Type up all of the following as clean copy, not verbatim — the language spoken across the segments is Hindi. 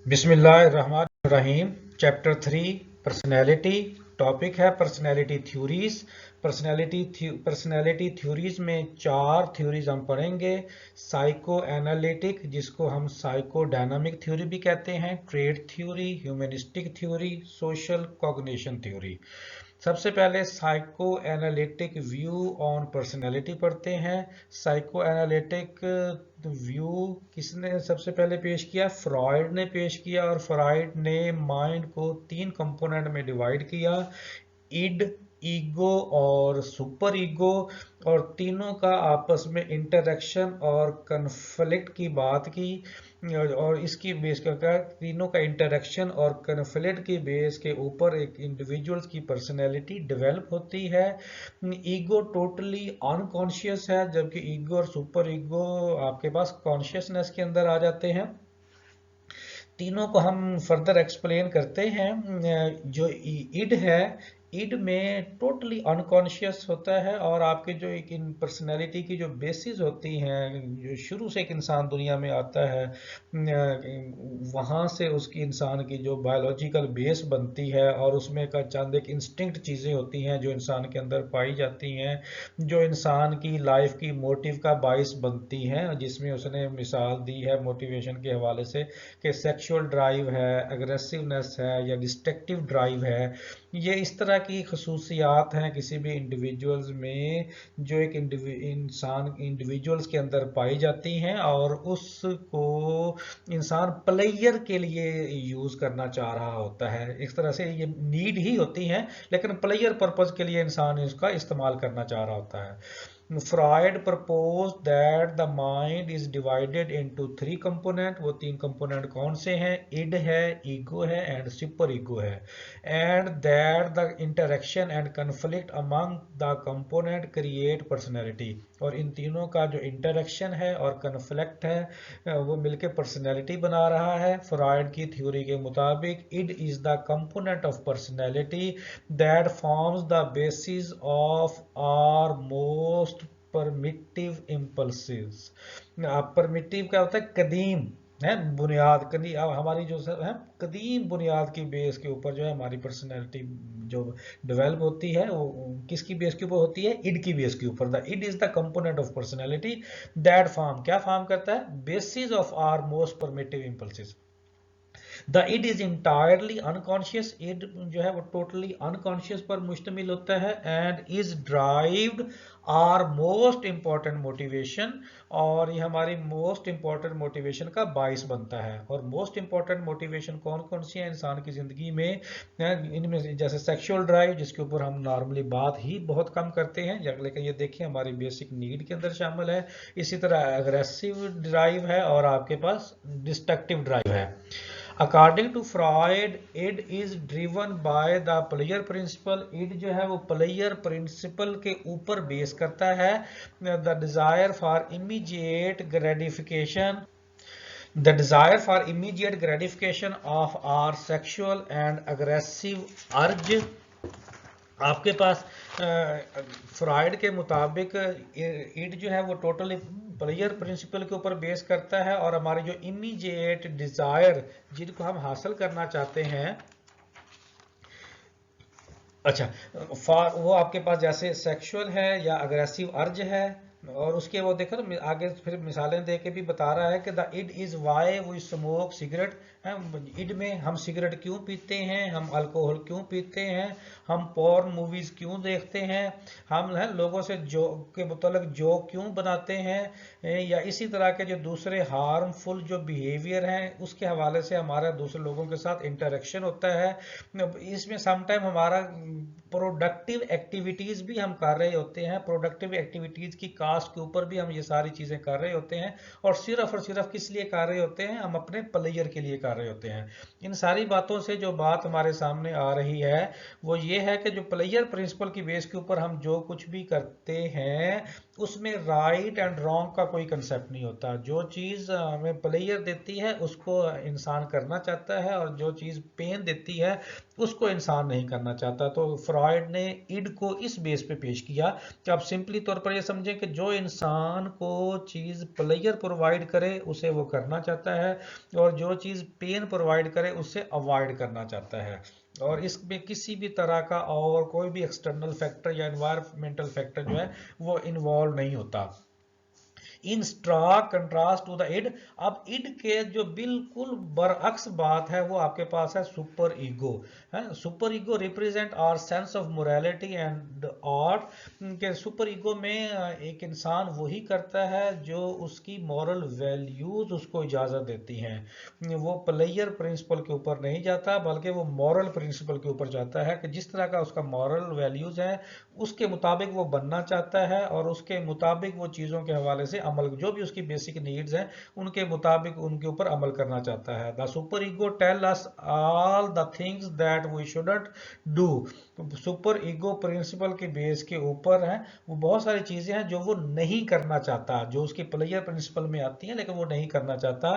बिस्मिल्लाहिर्रहमानिर्रहीम। Chapter 3 personality. टॉपिक है पर्सनैलिटी थ्योरीज। पर्सनैलिटी थ्योरीज में 4 थ्योरीज हम पढ़ेंगे। साइको एनालिटिक, जिसको हम साइको डायनामिक थ्योरी भी कहते हैं, trade theory, humanistic theory, social cognition theory. सबसे पहले psycho analytic view on personality पढ़ते हैं। साइको एनालिटिक व्यू किसने सबसे पहले पेश किया? फ्रॉइड ने पेश किया। और फ्रॉइड ने माइंड को 3 कंपोनेंट में डिवाइड किया, इड, ईगो और सुपर ईगो। और तीनों का आपस में इंटरेक्शन और कन्फ्लिक्ट की बात की। और इसकी बेस का तीनों का इंटरेक्शन और कन्फ्लिक्ट की बेस के ऊपर एक इंडिविजुअल्स की पर्सनैलिटी डेवलप होती है। ईगो टोटली अनकॉन्शियस है, जबकि ईगो और सुपर ईगो आपके पास कॉन्शियसनेस के अंदर आ जाते हैं। तीनों को हम फर्दर एक्सप्लेन करते हैं। जो इड है, इड में टोटली अनकॉन्शियस होता है। और आपके जो एक इन पर्सनैलिटी की जो बेसिस होती हैं, जो शुरू से एक इंसान दुनिया में आता है, वहाँ से उसकी इंसान की जो बायोलॉजिकल बेस बनती है, और उसमें का चंद एक इंस्टिंक्ट चीज़ें होती हैं जो इंसान के अंदर पाई जाती हैं, जो इंसान की लाइफ की मोटिव का बाइस बनती हैं। जिसमें उसने मिसाल दी है मोटिवेशन के हवाले से कि सेक्सुअल ड्राइव है, एग्रेसिवनेस है, या डिस्ट्रक्टिव ड्राइव है। ये इस तरह की खसूसियात हैं किसी भी इंडिविजुअल्स में, जो एक इंडिविजुअल्स के अंदर पाई जाती हैं, और उसको इंसान प्लेयर के लिए यूज करना चाह रहा होता है। इस तरह से ये नीड ही होती हैं, लेकिन प्लेयर पर्पज के लिए इंसान इसका इस्तेमाल करना चाह रहा होता है। Freud proposed that the mind is divided into 3 component। वो 3 component कौन से हैं? id है, ego है एंड सुपर ईगो है। And that the interaction and conflict among the component create personality। और इन तीनों का जो इंटरेक्शन है और कन्फ्लिक्ट है, वो मिलकर पर्सनैलिटी बना रहा है। फ्रॉइड की थ्योरी के मुताबिक id is the component of personality that forms the basis of our most primitive impulses. Primitive क्या होता है? कदीम है, बुनियाद कदी हमारी जो है कदीम बुनियाद की बेस के ऊपर जो है हमारी पर्सनैलिटी जो डेवलप होती है, वो किसकी बेस के ऊपर होती है? इड की बेस के ऊपर। The id is the component of personality that form, क्या फॉर्म करता है? Basis of our most primitive impulses. The id is entirely unconscious. Id जो है वो टोटली अनकॉन्शियस पर मुश्तमिल होता है। And is drived our most important motivation. और ये हमारी मोस्ट इंपॉर्टेंट मोटिवेशन का बाइस बनता है। और मोस्ट इंपॉर्टेंट मोटिवेशन कौन कौन सी है इंसान की जिंदगी में? इनमें जैसे सेक्सुअल ड्राइव, जिसके ऊपर हम नॉर्मली बात ही बहुत कम करते हैं, लेकिन ये देखिए हमारी बेसिक नीड के अंदर शामिल है। इसी तरह एग्रेसिव ड्राइव है, और आपके पास डिस्ट्रक्टिव ड्राइव है। According to Freud, id is driven by the pleasure principle. Id जो है वो प्लेयर प्रिंसिपल के ऊपर बेस करता है। The desire for immediate gratification, the desire for immediate gratification of our sexual and aggressive urge। आपके पास फ्रॉइड के मुताबिक इड जो है वो टोटली प्लेयर प्रिंसिपल के ऊपर बेस करता है। और हमारी जो इमीडिएट डिजायर, जिनको हम हासिल करना चाहते हैं, अच्छा, वो आपके पास जैसे सेक्सुअल है या अग्रेसिव अर्ज है। और उसके वो देखो तो आगे फिर मिसालें दे के भी बता रहा है कि the id is why we smoke cigarette. Id में हम सिगरेट क्यों पीते हैं, हम अल्कोहल क्यों पीते हैं, हम पॉर्न मूवीज क्यों देखते हैं, हम लोगों से जो के मुतल्लिक जोक क्यों बनाते हैं, या इसी तरह के जो दूसरे हार्मफुल जो बिहेवियर हैं उसके हवाले से हमारा दूसरे लोगों के साथ इंटरेक्शन होता है। इसमें समटाइम हमारा प्रोडक्टिव एक्टिविटीज भी हम कर रहे होते हैं, प्रोडक्टिव एक्टिविटीज की कास्ट के ऊपर भी हम ये सारी चीजें कर रहे होते हैं। और सिर्फ किस लिए कर रहे होते हैं? हम अपने प्लेयर के लिए कर रहे होते हैं। इन सारी बातों से जो बात हमारे सामने आ रही है वो ये है कि जो प्लेयर प्रिंसिपल की बेस के ऊपर हम जो कुछ भी करते हैं, उसमें राइट एंड रॉन्ग का कोई कंसेप्ट नहीं होता। जो चीज हमें प्लेयर देती है उसको इंसान करना चाहता है, और जो चीज पेन देती है उसको इंसान नहीं करना चाहता। तो फ्रॉयड ने इड को इस बेस पे पेश किया कि आप सिंपली तौर पर ये समझें कि जो इंसान को चीज़ प्लेजर प्रोवाइड करे उसे वो करना चाहता है, और जो चीज़ पेन प्रोवाइड करे उससे अवॉइड करना चाहता है, और इसमें किसी भी तरह का और कोई भी एक्सटर्नल फैक्टर या एनवायरमेंटल फैक्टर जो है वो इन्वॉल्व नहीं होता। In stark contrast to the id. अब इड के जो बिल्कुल बरअक्स बात है वो आपके पास है सुपर ईगो है। Super ego represent our sense of morality and art के सुपर ईगो में एक इंसान वही करता है जो उसकी मॉरल वैल्यूज उसको इजाजत देती हैं। वो प्लेयर प्रिंसिपल के ऊपर नहीं जाता बल्कि वो मॉरल प्रिंसिपल के ऊपर जाता है कि जिस तरह का उसका मॉरल वैल्यूज है उसके मुताबिक वो बनना चाहता है और उसके मुताबिक वो चीज़ों के हवाले से अमल, जो भी उसकी बेसिक नीड्स हैं उनके मुताबिक उनके ऊपर अमल करना चाहता है। The super ego tell us all the things that we shouldn't do. Super ego principle के बेस के ऊपर है वो बहुत सारी चीजें हैं जो वो नहीं करना चाहता, जो उसकी प्लेयर प्रिंसिपल में आती हैं लेकिन वो नहीं करना चाहता।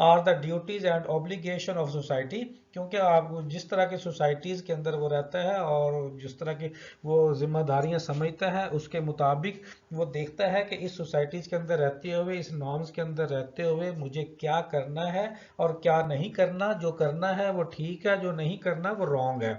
Are the duties and obligation of society, क्योंकि आप जिस तरह की सोसाइटीज के अंदर वो रहता है और जिस तरह की वो जिम्मेदारियां समझता है उसके मुताबिक वो देखता है कि इस सोसाइटीज के अंदर रहते हुए, इस नॉर्म्स के अंदर रहते हुए मुझे क्या करना है और क्या नहीं करना। जो करना है वो ठीक है, जो नहीं करना वो रॉन्ग है।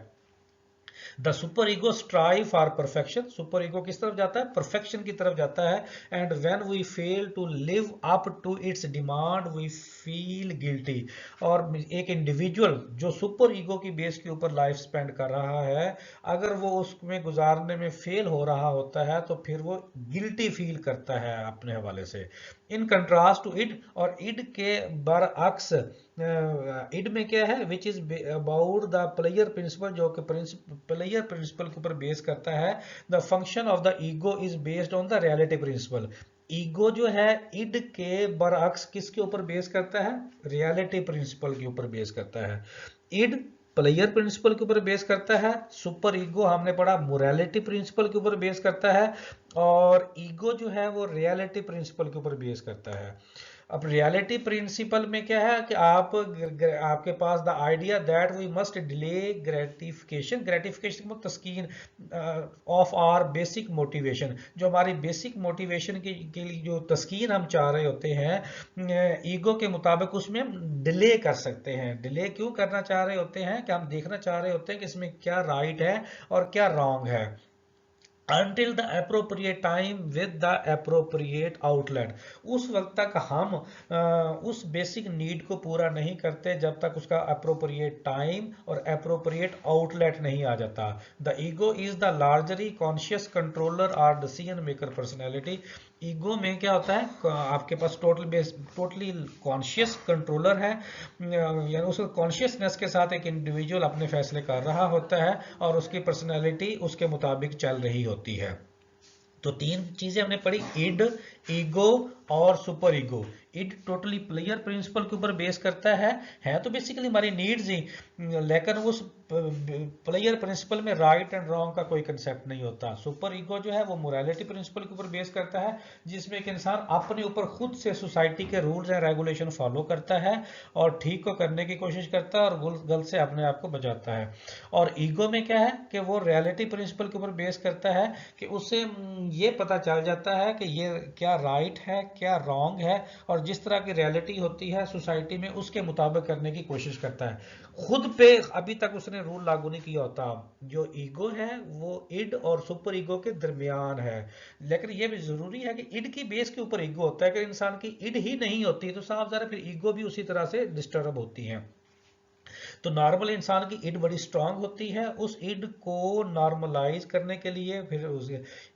The super ego strive for perfection. Super ego किस तरफ जाता है? परफेक्शन की तरफ जाता है। And when we fail to live up to its demand we feel guilty. और एक इंडिविजुअल जो सुपर ईगो की बेस के ऊपर लाइफ स्पेंड कर रहा है, अगर वो उसमें गुजारने में फेल हो रहा होता है तो फिर वो गिल्टी फील करता है अपने हवाले से। इन कंट्रास्ट टू इड, और इड के बरअक्स इड में क्या है? Which is about the pleasure principle, जो कि प्लेयर प्रिंसिपल के ऊपर बेस करता है। The function of the ego is based on the reality principle. Ego जो है इड के बरअक्स किसके ऊपर बेस करता है? रियलिटी प्रिंसिपल के ऊपर बेस करता है। इड प्लेयर प्रिंसिपल के ऊपर बेस करता है, सुपर ईगो हमने पढ़ा मोरालिटी प्रिंसिपल के ऊपर बेस करता है, और ईगो जो है वो रियलिटी प्रिंसिपल के ऊपर बेस करता है। अब रियलिटी प्रिंसिपल में क्या है कि आपके पास the idea that we must delay gratification. Gratification मतलब तस्कीन ऑफ आर बेसिक मोटिवेशन, जो हमारी बेसिक मोटिवेशन के लिए जो तस्कीन हम चाह रहे होते हैं ईगो के मुताबिक, उसमें हम डिले कर सकते हैं। डिले क्यों करना चाह रहे होते हैं? कि हम देखना चाह रहे होते हैं कि इसमें क्या राइट है और क्या रॉन्ग है। Until the appropriate time with the appropriate outlet, उस वक्त तक हम उस बेसिक नीड को पूरा नहीं करते जब तक उसका अप्रोप्रिएट टाइम और अप्रोप्रिएट आउटलेट नहीं आ जाता। The ego is the लार्जरी conscious controller और डिसीजन मेकर पर्सनैलिटी। ईगो में क्या होता है? आपके पास टोटली कॉन्शियस कंट्रोलर है, यानी उस कॉन्शियसनेस के साथ एक इंडिविजुअल अपने फैसले कर रहा होता है और उसकी पर्सनैलिटी उसके मुताबिक चल रही होती है। तो तीन चीजें हमने पढ़ी, इड, ईगो और super ego. Id totally pleasure principle के ऊपर बेस करता है तो बेसिकली हमारी नीड्स ही, लेकिन उस प्लेयर प्रिंसिपल में राइट एंड रॉन्ग का कोई कंसेप्ट नहीं होता। सुपर ईगो जो है वो मोरालिटी प्रिंसिपल के ऊपर बेस करता है, जिसमें एक इंसान अपने ऊपर खुद से सोसाइटी के रूल्स एंड रेगुलेशन फॉलो करता है और ठीक को करने की कोशिश करता है और गलत से अपने आप को बचाता है। और ईगो में क्या है कि वो रियलिटी प्रिंसिपल के ऊपर बेस करता है कि उसे ये पता चल जाता है कि ये क्या राइट है क्या रॉन्ग है, और जिस तरह की रियलिटी होती है सोसाइटी में उसके मुताबिक करने की कोशिश करता है। खुद पे अभी तक उसने रूल लागू नहीं किया होता। जो ईगो है वो इड और सुपर ईगो के दरमियान है, लेकिन ये भी जरूरी है कि इड की बेस के ऊपर ईगो होता है। कि इंसान की इड ही नहीं होती तो साफ ज़ाहिर फिर ईगो भी उसी तरह से डिस्टर्ब होती है। तो नॉर्मल इंसान की इड बड़ी स्ट्रांग होती है, उस इड को नॉर्मलाइज करने के लिए फिर उस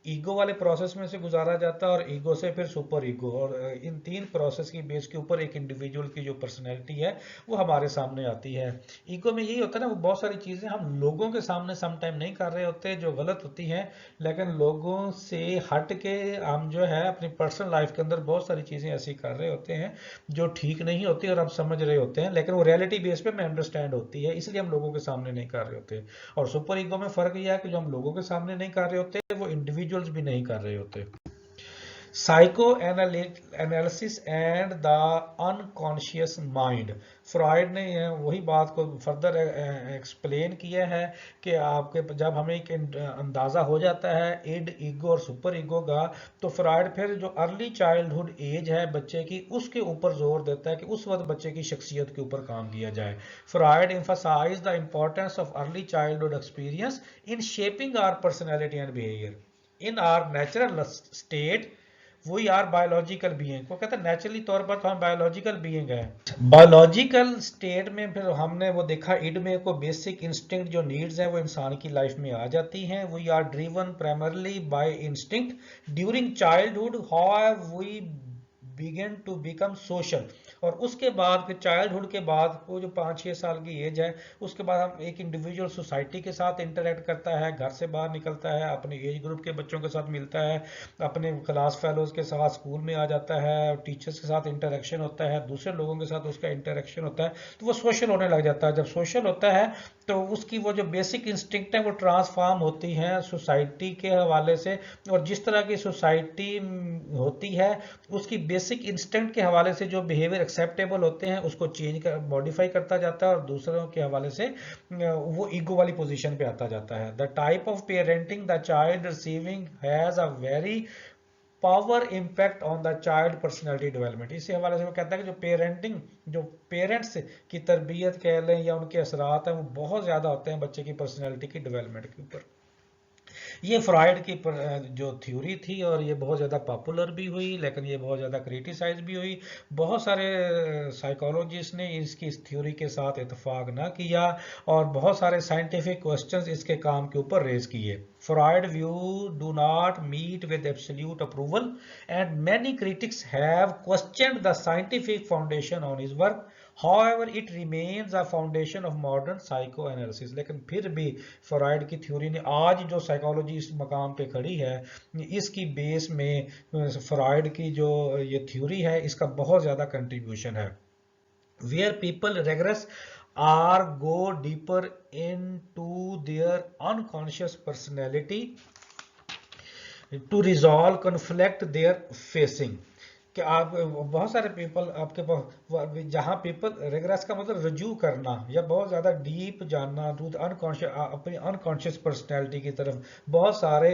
ईगो वाले प्रोसेस में से गुजारा जाता है, और ईगो से फिर सुपर ईगो, और इन तीन प्रोसेस की बेस के ऊपर एक इंडिविजुअल की जो पर्सनैलिटी है वो हमारे सामने आती है। ईगो में यही होता है ना, वो बहुत सारी चीज़ें हम लोगों के सामने समटाइम नहीं कर रहे होते जो गलत होती हैं, लेकिन लोगों से हट के हम जो है अपनी पर्सनल लाइफ के अंदर बहुत सारी चीज़ें ऐसी कर रहे होते हैं जो ठीक नहीं होती और हम समझ रहे होते हैं, लेकिन वो रियलिटी बेस पे में अंडरस्टैंड होती है, इसलिए हम लोगों के सामने नहीं कर रहे होते। और सुपर ईगो में फर्क यह है कि जो हम लोगों के सामने नहीं कर रहे होते वो इंडिविजुअल्स भी नहीं कर रहे होते। Psycho analysis and the unconscious mind. Freud ने वही बात को फर्दर एक्सप्लेन किया है कि आपके जब हमें एक अंदाजा हो जाता है इड, ईगो और सुपर ईगो का, तो फ्रॉइड फिर जो अर्ली चाइल्डहुड एज है बच्चे की उसके ऊपर जोर देता है कि उस वक्त बच्चे की शख्सियत के ऊपर काम किया जाए। Freud emphasize the importance of early childhood experience in shaping our personality and behaviour in our natural state. We are biological being, वो कहते हैं नेचुरली तौर पर तो हम बायोलॉजिकल बीइंग है। बायोलॉजिकल स्टेट में फिर हमने वो देखा इड में को बेसिक इंस्टिंक्ट जो नीड्स हैं वो इंसान की लाइफ में आ जाती हैं। We are driven primarily by instinct during childhood, how we begin to become social. और उसके बाद फिर चाइल्डहुड के बाद वो जो 5-6 साल की एज है उसके बाद हम एक इंडिविजुअल सोसाइटी के साथ इंटरेक्ट करता है, घर से बाहर निकलता है, अपने एज ग्रुप के बच्चों के साथ मिलता है, अपने क्लास फेलोज के साथ स्कूल में आ जाता है, टीचर्स के साथ इंटरेक्शन होता है, दूसरे लोगों के साथ उसका इंटरेक्शन होता है, तो वो सोशल होने लग जाता है। जब सोशल होता है तो उसकी वो जो बेसिक इंस्टिंक्ट है वो ट्रांसफॉर्म होती हैं सोसाइटी के हवाले से, और जिस तरह की सोसाइटी होती है उसकी बेसिक इंस्टिंक्ट के हवाले से जो बिहेवियर एक्सेप्टेबल होते हैं उसको चेंज कर मॉडिफाई करता जाता है, और दूसरों के हवाले से वो ईगो वाली पोजीशन पे आता जाता है। The type of parenting the child receiving has a very power impact on the child personality development. इसी हवाले से वो कहता है कि जो पेरेंटिंग, जो पेरेंट्स की तरबियत कह लें या उनके असरात हैं वो बहुत ज़्यादा होते हैं बच्चे की पर्सनैलिटी की डेवलपमेंट के ऊपर। ये फ्रॉइड की जो थ्योरी थी और ये बहुत ज़्यादा पॉपुलर भी हुई, लेकिन ये बहुत ज़्यादा क्रिटिसाइज भी हुई। बहुत सारे साइकोलॉजिस्ट ने इसकी इस थ्योरी के साथ इतफाक ना किया और बहुत सारे साइंटिफिक क्वेश्चंस इसके काम के ऊपर रेज किए। Freud view do not meet with absolute approval and many critics have questioned the scientific foundation on his work. However, it remains a foundation of modern psychoanalysis। लेकिन फिर भी फ्रॉइड की थ्योरी ने आज जो साइकोलॉजी इस मकाम पे खड़ी है इसकी बेस में फ्रॉइड की जो ये थ्योरी है इसका बहुत ज़्यादा कंट्रीब्यूशन है। Where people regress or go deeper into their unconscious personality to resolve conflict they are facing। कि आप बहुत सारे पीपल आपके पास जहाँ पीपल रिग्रेस का मतलब रजू करना या बहुत ज़्यादा डीप जानना टू अनकॉन्शियस, अपनी अनकॉन्शियस पर्सनैलिटी की तरफ, बहुत सारे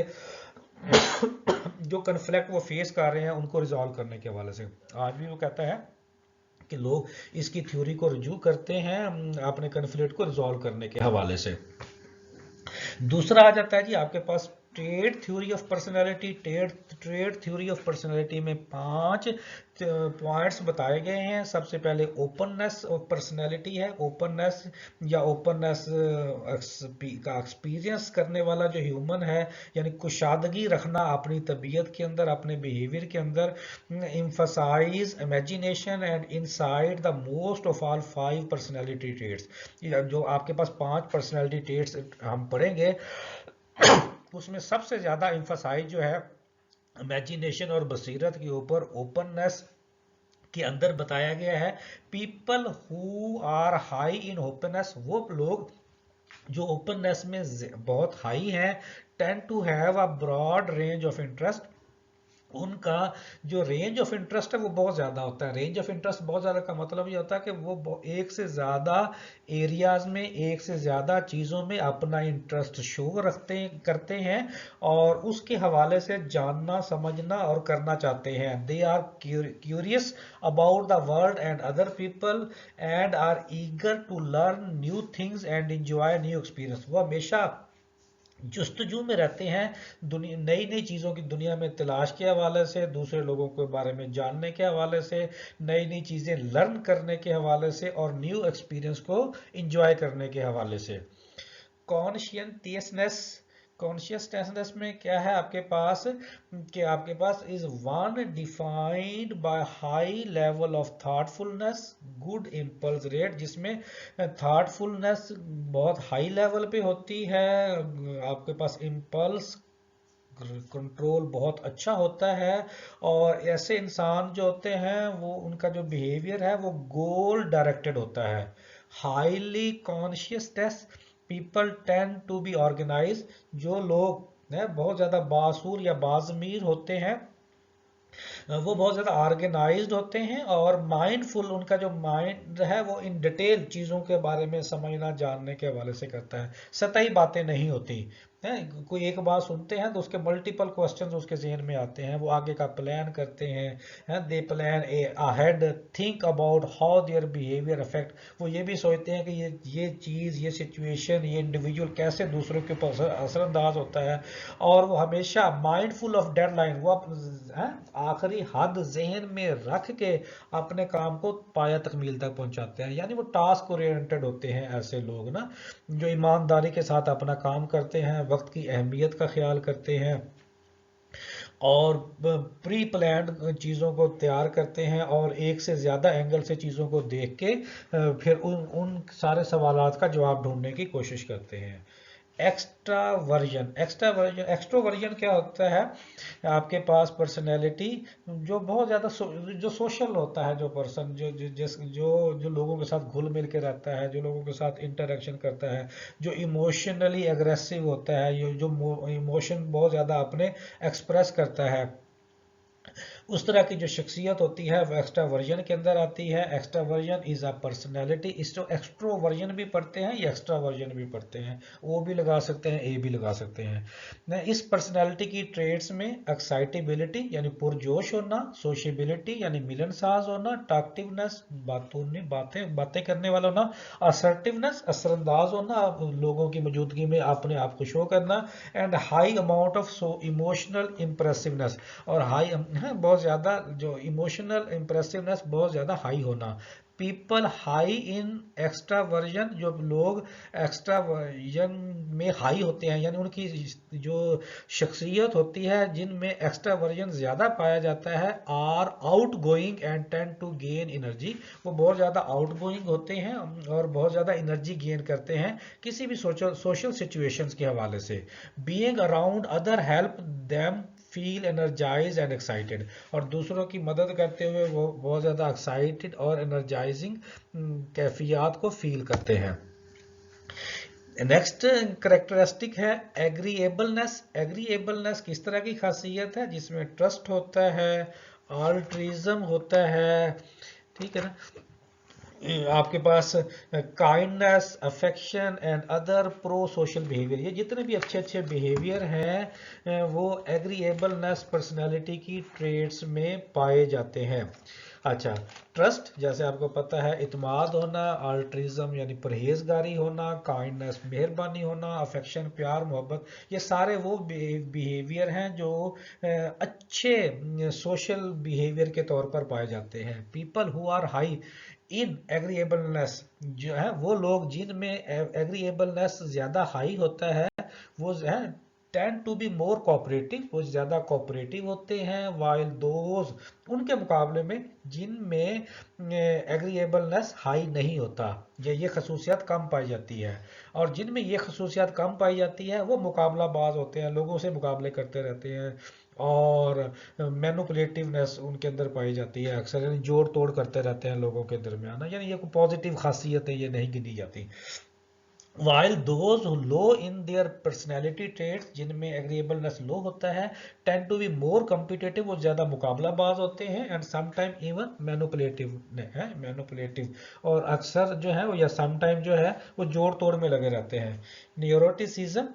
जो कन्फ्लिक्ट वो फेस कर रहे हैं उनको रिजॉल्व करने के हवाले से आज भी वो कहता है कि लोग इसकी थ्योरी को रजू करते हैं अपने कन्फ्लिक्ट को रिजॉल्व करने के हवाले से। दूसरा आ जाता है जी आपके पास trait theory of personality. Trait theory of personality में 5 पॉइंट्स बताए गए हैं। सबसे पहले ओपननेस ऑफ पर्सनैलिटी है। ओपननेस या ओपननेस का एक्सपीरियंस करने वाला जो ह्यूमन है, यानी कुशादगी रखना अपनी तबीयत के अंदर, अपने बिहेवियर के अंदर। Emphasize imagination and insight the most of all 5 personality traits. जो आपके पास 5 पर्सनैलिटी ट्रेड्स हम पढ़ेंगे उसमें सबसे ज्यादा एम्फसाइज जो है इमेजिनेशन और बसीरत के ऊपर ओपननेस के अंदर बताया गया है। People who are high in openness, वो लोग जो ओपननेस में बहुत हाई हैं, tend to have a broad range of interest. उनका जो रेंज ऑफ इंटरेस्ट है वो बहुत ज़्यादा होता है। रेंज ऑफ इंटरेस्ट बहुत ज़्यादा का मतलब ये होता है कि वो एक से ज़्यादा एरियाज में, एक से ज़्यादा चीज़ों में अपना इंटरेस्ट शो करते हैं और उसके हवाले से जानना, समझना और करना चाहते हैं। They are curious about the world and other people and are eager to learn new things and enjoy new experience. वो हमेशा जुस्तजू में रहते हैं दुनिया, नई नई चीज़ों की दुनिया में तलाश के हवाले से, दूसरे लोगों के बारे में जानने के हवाले से, नई नई चीज़ें लर्न करने के हवाले से और न्यू एक्सपीरियंस को इंजॉय करने के हवाले से। कॉन्शियसनेस, कॉन्शियसनेस में क्या है आपके पास कि आपके पास is one defined by high level of thoughtfulness, good impulse rate, जिसमें थॉटफुलनेस बहुत हाई लेवल पे होती है, आपके पास इम्पल्स कंट्रोल बहुत अच्छा होता है, और ऐसे इंसान जो होते हैं वो उनका जो बिहेवियर है वो गोल डायरेक्टेड होता है। Highly conscientiousness people tend to be organise, जो लोग बहुत ज्यादा बासूर या बाजमीर होते हैं वो बहुत ज़्यादा ऑर्गेनाइज्ड होते हैं और माइंडफुल, उनका जो माइंड है वो इन डिटेल चीज़ों के बारे में समझना जानने के हवाले से करता है, सतही बातें नहीं होती है। कोई एक बात सुनते हैं तो उसके मल्टीपल क्वेश्चंस उसके जहन में आते हैं, वो आगे का प्लान करते हैं, दे plan ahead, think about how their behaviour affect. वो ये भी सोचते हैं कि ये चीज़, ये सिचुएशन, ये इंडिविजुअल कैसे दूसरों के ऊपर असरअंदाज होता है। और वो हमेशा माइंडफुल ऑफ डेडलाइन, वो आखिरी हद जहन में रख के अपने काम को पाया तकमील तक पहुंचाते हैं। यानी वो टास्क ओरिएंटेड होते हैं ऐसे लोग ना, जो ईमानदारी के साथ अपना काम करते हैं, वक्त की अहमियत का ख्याल करते हैं और प्री प्लान्ड चीज़ों को तैयार करते हैं और एक से ज़्यादा एंगल से चीज़ों को देख के फिर उन सारे सवालात का जवाब ढूंढने की कोशिश करते हैं। एक्स्ट्रोवर्जन क्या होता है? आपके पास पर्सनैलिटी जो बहुत ज़्यादा जो सोशल होता है, जो पर्सन जो जो जिस जो जो लोगों के साथ घुल मिल के रहता है, जो लोगों के साथ इंटरेक्शन करता है, जो इमोशनली एग्रेसिव होता है, जो इमोशन बहुत ज़्यादा अपने एक्सप्रेस करता है, उस तरह की जो शख्सियत होती है वो एक्स्ट्रावर्जन के अंदर आती है। Extraversion is a personality. इस जो एक्स्ट्रोवर्जन भी पढ़ते हैं या एक्स्ट्रावर्जन भी पढ़ते हैं, वो भी लगा सकते हैं, ए भी लगा सकते हैं। इस पर्सनैलिटी की ट्रेड्स में एक्साइटेबिलिटी यानी पुरजोश होना, सोशेबिलिटी यानी मिलनसाज होना, टॉकटिवनेस बातें बातें करने वाला होना, असर्टिवनेस असरअंदाज होना, लोगों की मौजूदगी में अपने आप को शो करना, and high amount of emotional impressiveness, और हाई बहुत ज़्यादा जो इमोशनल इम्प्रेसिवनेस बहुत ज़्यादा हाई होना। पीपल हाई इन एक्स्ट्रावर्जन, जो लोग एक्स्ट्रावर्जन में हाई होते हैं, यानी उनकी जो शख्सियत होती है जिनमें एक्स्ट्रावर्जन ज़्यादा पाया जाता है, are outgoing and tend to gain energy. वो बहुत ज़्यादा आउट गोइंग होते हैं और बहुत ज़्यादा एनर्जी गेन करते हैं किसी भी सोशल सिचुएशंस के हवाले से। Being around other help them feel energise and excited, और दूसरों की मदद करते हुए वो बहुत ज़्यादा एक्साइटेड और एनर्जाइजिंग कैफियत को फील करते हैं। नेक्स्ट करेक्टरिस्टिक है एग्रीएबलनेस। एग्रीएबलनेस किस तरह की खासियत है? जिसमें ट्रस्ट होता है, आल्ट्रिज्म होता है, ठीक है ना, आपके पास kindness, affection and other pro social behaviour, ये जितने भी अच्छे अच्छे बिहेवियर हैं वो एग्रीएबलनेस पर्सनालिटी की ट्रेड्स में पाए जाते हैं। अच्छा, ट्रस्ट जैसे आपको पता है इत्मीनान होना, अल्ट्रिज्म यानी परहेजगारी होना, काइंडनेस मेहरबानी होना, अफेक्शन प्यार मोहब्बत, ये सारे वो बिहेवियर हैं जो अच्छे सोशल बिहेवियर के तौर पर पाए जाते हैं। People who are high in agreeableness, जो है वो लोग जिनमें एग्रीएबलनेस ज़्यादा हाई होता है, वो है tend to be more cooperative, वो ज़्यादा कोऑपरेटिव होते हैं। वाइल दोज, उनके मुकाबले में जिनमें एग्रीएबलनेस हाई नहीं होता, ये खसूसियात कम पाई जाती है, और जिनमें ये खसूसियात कम पाई जाती है वो मुकाबलाबाज होते हैं, लोगों से मुकाबले करते रहते हैं, और मैनुपुलेटिवनेस उनके अंदर पाई जाती है अक्सर, यानी जोड़ तोड़ करते रहते हैं लोगों के दरमियान, यानी ये कोई पॉजिटिव खासियत है, ये नहीं गिनी जाती। while those who low in their personality traits, जिनमें एग्रीएबलनेस लो होता है, tend to be more competitive, वो ज़्यादा मुकाबलाबाज होते हैं, and sometimes even मैनुपुलेटिव, और अक्सर जो है वो या समटाइम जो है वो जोड़ तोड़ में लगे रहते हैं। न्यूरोटिसिज्म,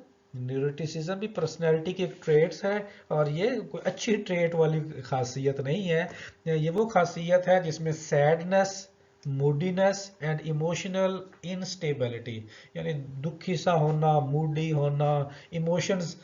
न्यूरोटिसिज्म भी पर्सनैलिटी की एक ट्रेट्स है, और ये कोई अच्छी ट्रेट वाली खासियत नहीं है। ये वो खासियत है जिसमें सैडनेस, मूडीनेस एंड इमोशनल इनस्टेबिलिटी, यानी दुखी सा होना, मूडी होना, इमोशंस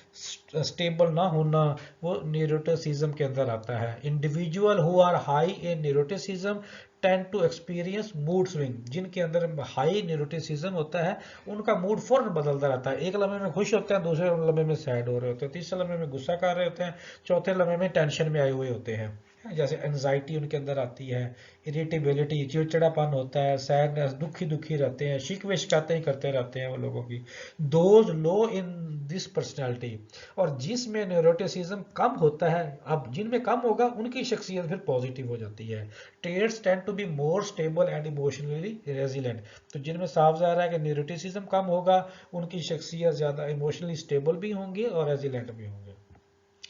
स्टेबल ना होना, वो न्यूरोटिसिज्म के अंदर आता है। Individual who are high in neuroticism tend to experience mood swing, जिनके अंदर हाई न्यूरोटिसिज्म होता है उनका मूड फौरन बदलता रहता है, एक लम्हे में खुश होते हैं, दूसरे लम्हे में सैड हो रहे होते हैं, तीसरे लम्हे में गुस्सा कर रहे होते हैं, चौथे लम्हे में टेंशन में आए हुए होते हैं। जैसे एनजाइटी उनके अंदर आती है, इरिटेबिलिटी चिड़चिड़ापन होता है, सैडनेस दुखी दुखी रहते हैं, शिकवे शिकायतें करते रहते हैं वो लोगों की। Those low in this personality, और जिसमें न्यूरोटिसिज्म कम होता है, अब जिनमें कम होगा उनकी शख्सियत फिर पॉजिटिव हो जाती है। Traits tend to be more stable and emotionally resilient, तो जिनमें साफ ज़ाहिर है कि न्यूरोटिसिज्म कम होगा, उनकी शख्सियत ज़्यादा इमोशनली स्टेबल भी होंगे और रेजिलेंट भी होंगे,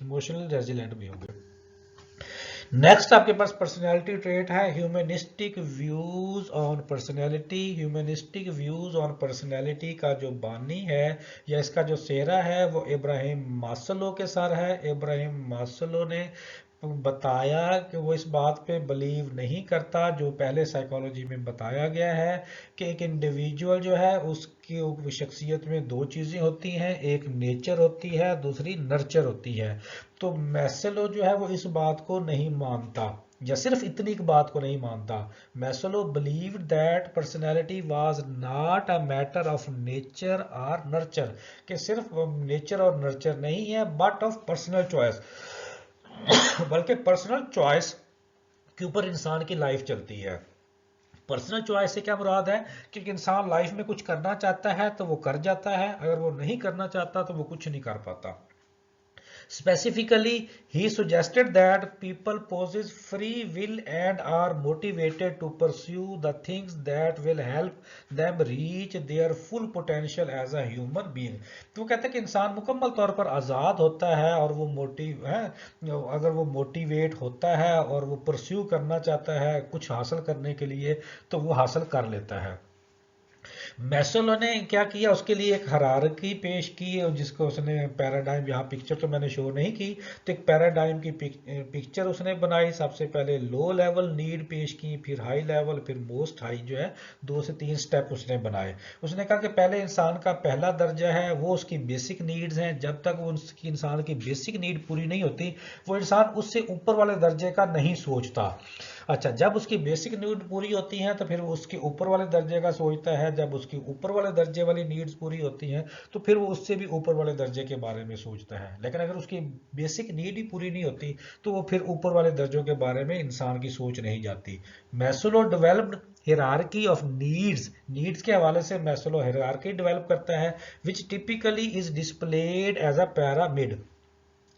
इमोशनली रेजिलेंट भी होंगे। नेक्स्ट आपके पास पर्सनैलिटी ट्रेट है humanistic views on personality. Humanistic views on personality का जो बानी है या इसका जो सेहरा है वो इब्राहिम मास्लो के सर है। इब्राहिम मास्लो ने बताया कि वो इस बात पे बिलीव नहीं करता जो पहले साइकोलॉजी में बताया गया है कि एक इंडिविजुअल जो है उसकी शख्सियत में दो चीज़ें होती हैं, एक नेचर होती है, दूसरी नर्चर होती है। तो मैस्लो जो है वो इस बात को नहीं मानता या सिर्फ इतनी बात को नहीं मानता। Maslow believe that personality was not a matter of nature और नर्चर, कि सिर्फ नेचर और नर्चर नहीं है बट ऑफ पर्सनल चॉइस, बल्कि पर्सनल चॉइस के ऊपर इंसान की लाइफ चलती है। पर्सनल चॉइस से क्या मुराद है कि इंसान लाइफ में कुछ करना चाहता है तो वो कर जाता है, अगर वो नहीं करना चाहता तो वो कुछ नहीं कर पाता। Specifically, he suggested that people possess free will and are motivated to pursue the things that will help them reach their full potential as a human being। तो वो कहता है कि इंसान मुकम्मल तौर पर आज़ाद होता है और वो मोटिव है, अगर वो मोटिवेट होता है और वो परस्यू करना चाहता है कुछ हासिल करने के लिए तो वो हासिल कर लेता है। मैस्लो ने क्या किया, उसके लिए एक हायरार्की पेश की और जिसको उसने पैराडाइम, यहाँ पिक्चर तो मैंने शो नहीं की, तो एक पैराडाइम की पिक्चर उसने बनाई। सबसे पहले लो लेवल नीड पेश की, फिर हाई लेवल, फिर मोस्ट हाई जो है 2 से 3 स्टेप उसने बनाए। उसने कहा कि पहले इंसान का पहला दर्जा है वो उसकी बेसिक नीड्स हैं, जब तक वो उसकी इंसान की बेसिक नीड पूरी नहीं होती वो इंसान उससे ऊपर वाले दर्जे का नहीं सोचता। अच्छा, जब उसकी बेसिक नीड पूरी होती हैं तो फिर वो उसके ऊपर वाले दर्जे का सोचता है, जब उसकी ऊपर वाले दर्जे वाली नीड्स पूरी होती हैं तो फिर वो उससे भी ऊपर वाले दर्जे के बारे में सोचता है। लेकिन अगर उसकी बेसिक नीड ही पूरी नहीं होती तो वो फिर ऊपर वाले दर्जों के बारे में इंसान की सोच नहीं जाती। Maslow developed hierarchy of needs के हवाले से मैस्लो हिरार्की डेवलप करता है which typically is displayed as a pyramid.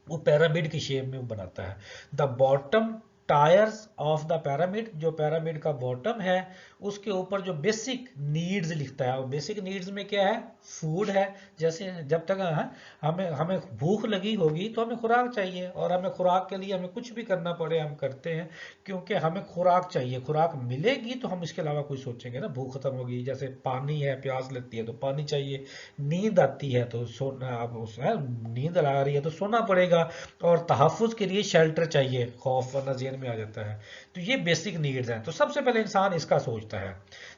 वो पैरामिड की शेप में बनाता है। The bottom tiers of the pyramid, जो पैरामिड का बॉटम है उसके ऊपर जो बेसिक नीड्स लिखता है, और बेसिक नीड्स में क्या है, फूड है। जैसे जब तक हमें हमें भूख लगी होगी तो हमें खुराक चाहिए, और हमें खुराक के लिए हमें कुछ भी करना पड़े हम करते हैं क्योंकि हमें खुराक चाहिए। खुराक मिलेगी तो हम इसके अलावा कुछ सोचेंगे ना। भूख खत्म होगी, जैसे पानी है, प्यास लगती है तो पानी चाहिए, नींद आती है तो सोना, अब नींद आ रही है तो सोना पड़ेगा, और तहफ़्फ़ुज़ के लिए शेल्टर चाहिए, खौफ वरना ज़हन में आ जाता है। तो ये बेसिक नीड्स हैं, तो सबसे पहले इंसान इसका सोचता है।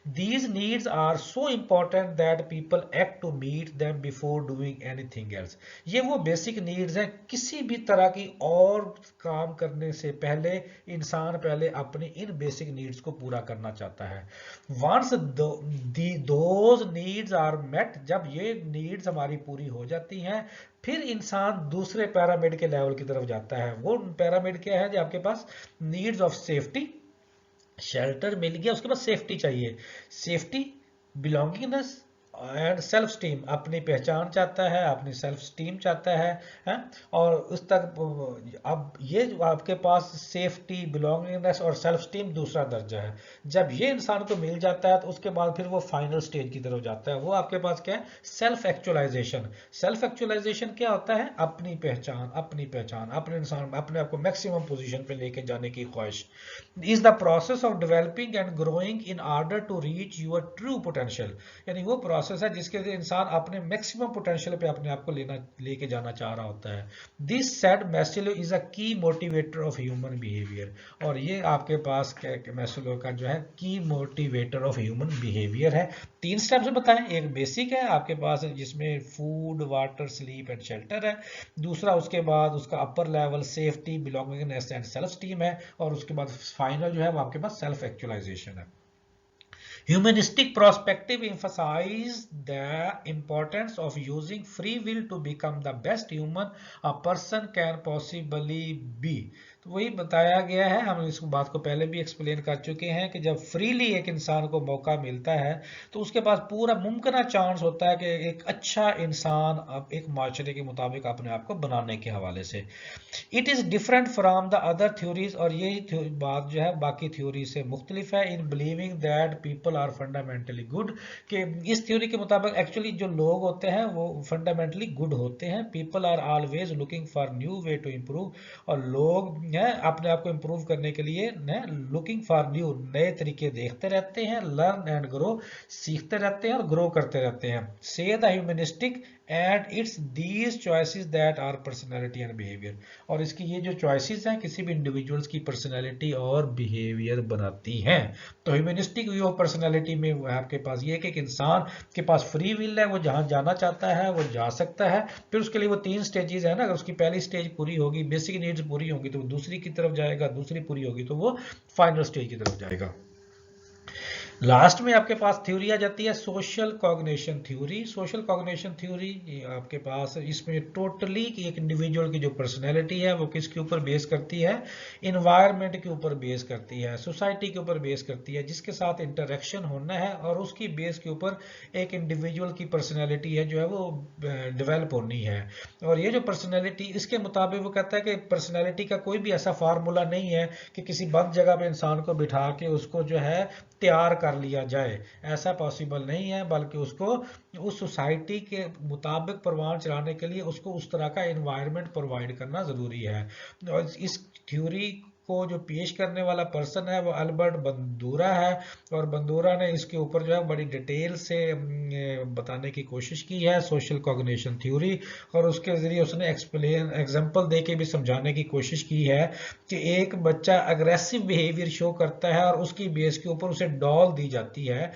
These needs are so important that people act to meet them before doing anything else. ये वो बेसिक नीड्स हैं, किसी भी तरह की और काम करने से पहले इंसान पहले अपनी इन बेसिक नीड्स को पूरा करना चाहता है। Once those needs are met, जब ये नीड्स हमारी पूरी हो जाती हैं फिर इंसान दूसरे पैरामिड के लेवल की तरफ जाता है। वो पैरामिड क्या है, जो आपके पास नीड्स ऑफ सेफ्टी, शेल्टर मिल गया, उसके बाद सेफ्टी चाहिए, safety, belongingness and self esteem, अपनी पहचान चाहता है, अपनी सेल्फ स्टीम चाहता है? और उस तक अब ये जो आपके पास सेफ्टी, बिलोंगिंगनेस और सेल्फ स्टीम दूसरा दर्जा है। जब ये इंसान को मिल जाता है तो उसके बाद फिर वो फाइनल स्टेज की तरफ जाता है। वो आपके पास क्या है, सेल्फ एक्चुअलाइजेशन। सेल्फ एक्चुअलाइजेशन क्या होता है, अपनी पहचान, अपने इंसान अपने आप को मैक्सिमम पोजीशन पे लेके जाने की ख्वाहिश। Is the process of developing and growing in order to reach your true potential, यानी वो प्रोसेस है जिसके लिए इंसान अपने मैक्सिमम पोटेंशियल पे अपने आप को लेके जाना चाह रहा होता है। This said Maslow is a की मोटिवेटर ऑफ ह्यूमन बिहेवियर, और ये आपके पास मैस्लो का जो है की मोटिवेटर ऑफ ह्यूमन बिहेवियर है। 3 स्टेप्स बताएं, एक बेसिक है आपके पास जिसमें food, water, sleep and shelter है। दूसरा उसके बाद उसका upper level safety, belongingness and self esteem है, और उसके बाद फाइनल जो है वो आपके पास सेल्फ एक्चुअलाइजेशन है। Humanistic perspective emphasizes the importance of using free will to become the best human a person can possibly be। तो वही बताया गया है, हम इस बात को पहले भी एक्सप्लेन कर चुके हैं कि जब फ्रीली एक इंसान को मौका मिलता है तो उसके पास पूरा मुमकिन चांस होता है कि एक अच्छा इंसान एक माशरे के मुताबिक अपने आप को बनाने के हवाले से। It is different from the other theories, और ये बात जो है बाकी थ्योरी से मुख्तलिफ है, in believing that people are fundamentally good, कि इस थ्योरी के मुताबिक एक्चुअली जो लोग होते हैं वो फंडामेंटली गुड होते हैं। People are always looking for new way to improve, और लोग हैं अपने आप को इम्प्रूव करने के लिए, लुकिंग फॉर न्यू, नए तरीके देखते रहते हैं, लर्न एंड ग्रो, सीखते रहते हैं और ग्रो करते रहते हैं। से the humanistic and it's these choices that our personality and behaviour, और इसकी ये जो चॉइसेस हैं किसी भी इंडिविजुअल्स की पर्सनैलिटी और बिहेवियर बनाती हैं। तो ह्यूमनिस्टिक व्यू ऑफ पर्सनैलिटी में आपके पास ये है कि एक इंसान के पास फ्री विल है, वो जहां जाना चाहता है वो जा सकता है। फिर उसके लिए वो 3 स्टेजेस है ना, अगर उसकी पहली स्टेज पूरी होगी, बेसिक नीड्स पूरी होगी तो वो दूसरी की तरफ जाएगा, दूसरी पूरी होगी तो वो फाइनल स्टेज की तरफ जाएगा। लास्ट में आपके पास थ्योरी आ जाती है social cognition theory. Social cognition theory आपके पास इसमें टोटली एक इंडिविजुअल की जो पर्सनैलिटी है वो किसके ऊपर बेस करती है, इन्वायरमेंट के ऊपर बेस करती है, सोसाइटी के ऊपर बेस करती है, जिसके साथ इंटरेक्शन होना है और उसकी बेस के ऊपर एक इंडिविजुअल की पर्सनैलिटी है जो है वो डेवलप होनी है। और ये जो पर्सनैलिटी, इसके मुताबिक वो कहता है कि पर्सनैलिटी का कोई भी ऐसा फार्मूला नहीं है कि किसी बंद जगह पे इंसान को बिठा के उसको जो है तैयार कर लिया जाए, ऐसा पॉसिबल नहीं है, बल्कि उसको उस सोसाइटी के मुताबिक परवान चलाने के लिए उसको उस तरह का एनवायरनमेंट प्रोवाइड करना जरूरी है। और इस थ्योरी को जो पेश करने वाला पर्सन है वो अल्बर्ट बंदूरा है, और बंदूरा ने इसके ऊपर जो है बड़ी डिटेल से बताने की कोशिश की है सोशल कॉग्निशन थ्योरी, और उसके जरिए उसने एक्सप्लेन एग्जांपल दे के भी समझाने की कोशिश की है कि एक बच्चा अग्रेसिव बिहेवियर शो करता है और उसकी बेस के ऊपर उसे डॉल दी जाती है,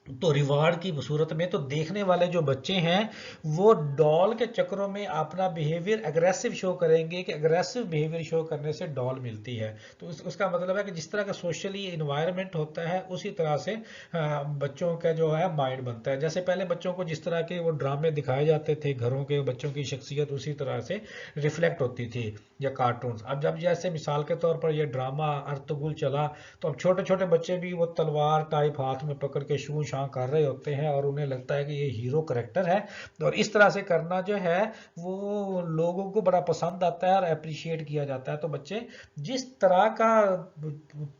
तो रिवार्ड की सूरत में, तो देखने वाले जो बच्चे हैं वो डॉल के चक्रों में अपना बिहेवियर अग्रेसिव शो करेंगे कि अग्रेसिव बिहेवियर शो करने से डॉल मिलती है। तो उसका मतलब है कि जिस तरह का सोशली इन्वायरमेंट होता है उसी तरह से बच्चों का जो है माइंड बनता है। जैसे पहले बच्चों को जिस तरह के वो ड्रामे दिखाए जाते थे, घरों के बच्चों की शख्सियत उसी तरह से रिफ्लेक्ट होती थी, या कार्टून्स। अब जब जैसे मिसाल के तौर पर ये ड्रामा अर्तुगरुल चला, तो अब छोटे छोटे बच्चे भी वो तलवार टाइप हाथ में पकड़ के शू शां कर रहे होते हैं और उन्हें लगता है कि ये हीरो करेक्टर है, और इस तरह से करना जो है वो लोगों को बड़ा पसंद आता है और अप्रिशिएट किया जाता है। तो बच्चे जिस तरह का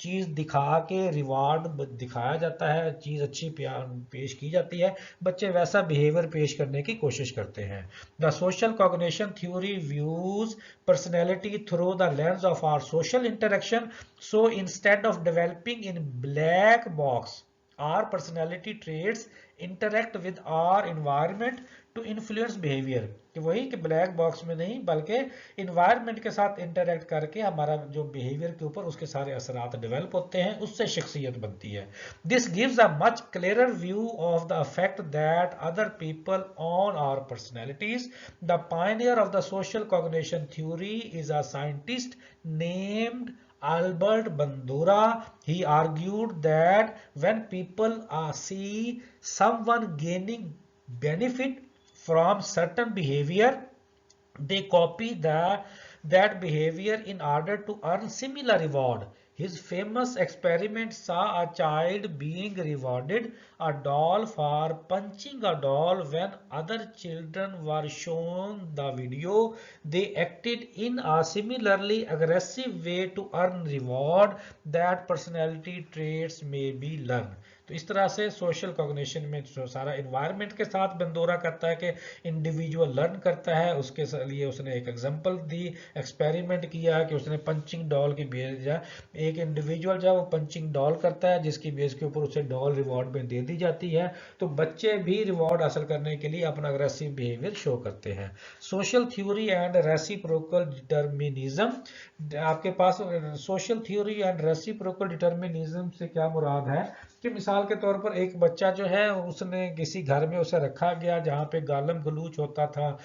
चीज दिखा के रिवार्ड दिखाया जाता है, चीज अच्छी पेश की जाती है, बच्चे वैसा बिहेवियर पेश करने की कोशिश करते हैं। The social cognition theory views personality through the lens of our social interaction. So instead of developing in black box, our personality traits interact with our environment to influence behavior. कि वही कि ब्लैक बॉक्स में नहीं बल्कि इन्वायरमेंट के साथ इंटरेक्ट करके हमारा जो बिहेवियर के ऊपर उसके सारे असरात डेवलप होते हैं, उससे शख्सियत बनती है। This gives a much clearer view of the effect that other people on our personalities. The pioneer of the social cognition theory is a scientist named Albert Bandura. He argued that when people see someone gaining benefit from certain behavior, they copy that behavior in order to earn similar reward. His famous experiment saw a child being rewarded a doll for punching a doll. When other children were shown the video, they acted in a similarly aggressive way to earn reward. That personality traits may be learned. तो इस तरह से सोशल कॉग्निशन में सारा इन्वायरमेंट के साथ बंदोरा करता है कि इंडिविजुअल लर्न करता है। उसके लिए उसने एक एग्जांपल दी, एक्सपेरिमेंट किया कि उसने पंचिंग डॉल की बेस, एक इंडिविजुअल जब वो पंचिंग डॉल करता है जिसकी बेस के ऊपर उसे डॉल रिवॉर्ड में दे दी जाती है, तो बच्चे भी रिवॉर्ड हासिल करने के लिए अपना अग्रेसिव बिहेवियर शो करते हैं। Social theory and reciprocal determinism. आपके पास social theory and reciprocal determinism से क्या मुराद है कि मिसाल के तौर पर एक बच्चा जो है उसने किसी घर में उसे रखा गया जहाँ पे गालम गलूच होता था,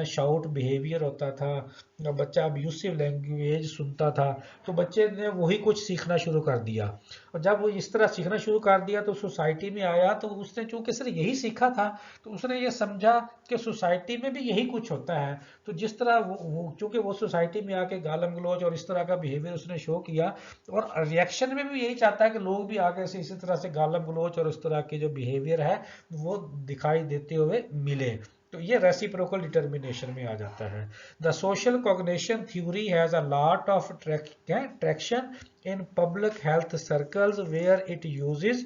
शाउट बिहेवियर होता था, बच्चा अब्यूसिव लैंग्वेज सुनता था, तो बच्चे ने वही कुछ सीखना शुरू कर दिया। और जब वो इस तरह सीखना शुरू कर दिया तो सोसाइटी में आया, तो उसने चूंकि सिर्फ यही सीखा था तो उसने ये समझा कि सोसाइटी में भी यही कुछ होता है। तो जिस तरह वो चूंकि वो सोसाइटी में आके गालम गलौज और इस तरह का बिहेवियर उसने शो किया, और रिएक्शन में भी यही चाहता है कि लोग भी आगे से इसी तरह से गालम गलौज और इस तरह के जो बिहेवियर है वो दिखाई देते हुए मिले। तो ये रेसिप्रोकल डिटर्मिनेशन में आ जाता है। The social cognition theory has a lot of traction in public health circles where it uses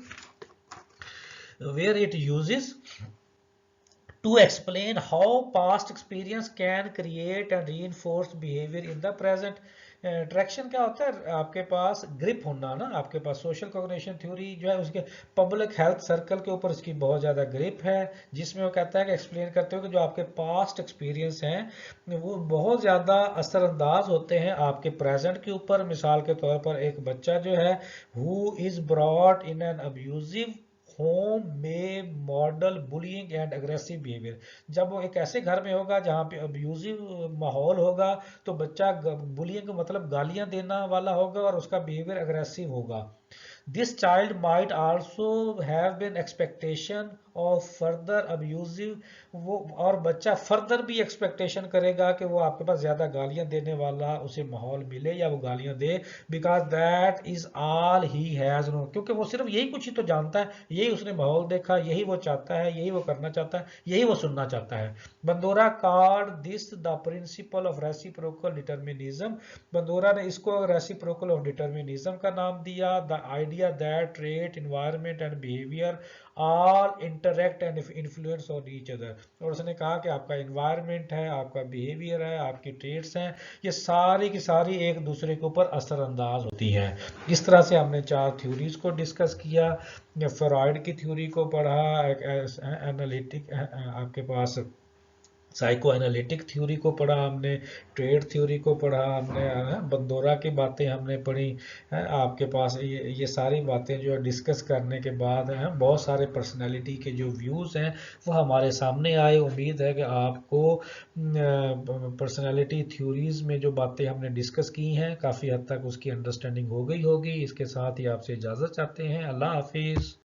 to explain how past experience can create and reinforce behavior in the present. Attraction क्या होता है, आपके पास ग्रिप होना ना, आपके पास सोशल कॉग्निशन थ्योरी जो है उसके पब्लिक हेल्थ सर्कल के ऊपर उसकी बहुत ज़्यादा ग्रिप है, जिसमें वो कहता है कि एक्सप्लेन करते हो कि जो आपके पास्ट एक्सपीरियंस हैं वो बहुत ज़्यादा असरअंदाज होते हैं आपके प्रेजेंट के ऊपर। मिसाल के तौर पर एक बच्चा जो है who is brought in an abusive home में model bullying and aggressive behaviour, जब वो एक ऐसे घर में होगा जहाँ पे अब्यूजिव माहौल होगा तो बच्चा बुलिंग मतलब गालियां देना वाला होगा और उसका बिहेवियर अग्रेसिव होगा। This child might also have been expectation of further abusive, वो और बच्चा फर्दर भी एक्सपेक्टेशन करेगा कि वो आपके पास ज़्यादा गालियां देने वाला उसे माहौल मिले या वो गालियां दे, because that is all he has no, क्योंकि वो सिर्फ यही कुछ ही तो जानता है, यही उसने माहौल देखा, यही वो चाहता है, यही वो करना चाहता है, यही वो सुनना चाहता है। Bandura called this the principle of reciprocal determinism, Bandura ने इसको रेसिप्रोकल ऑफ डिटर्मिनिज्म का नाम दिया। The idea that trait environment and behaviour all interact and influence on each other, और उसने कहा कि आपका इन्वायरमेंट है, आपका बिहेवियर है, आपकी ट्रेट्स हैं, ये सारी की सारी एक दूसरे के ऊपर असरअंदाज होती हैं। इस तरह से हमने 4 थ्योरीज को डिस्कस किया। फ्रॉइड की थ्योरी को पढ़ा, एनालिटिक आपके पास साइको एनालिटिक थ्योरी को पढ़ा हमने, ट्रेड थ्योरी को पढ़ा हमने, बंदोरा की बातें हमने पढ़ी। आपके पास ये सारी बातें जो है डिस्कस करने के बाद बहुत सारे पर्सनालिटी के जो व्यूज़ हैं वो हमारे सामने आए। उम्मीद है कि आपको पर्सनालिटी थ्योरीज में जो बातें हमने डिस्कस की हैं काफ़ी हद तक उसकी अंडरस्टैंडिंग हो गई होगी। इसके साथ ही आपसे इजाज़त चाहते हैं। अल्लाह हाफिज़।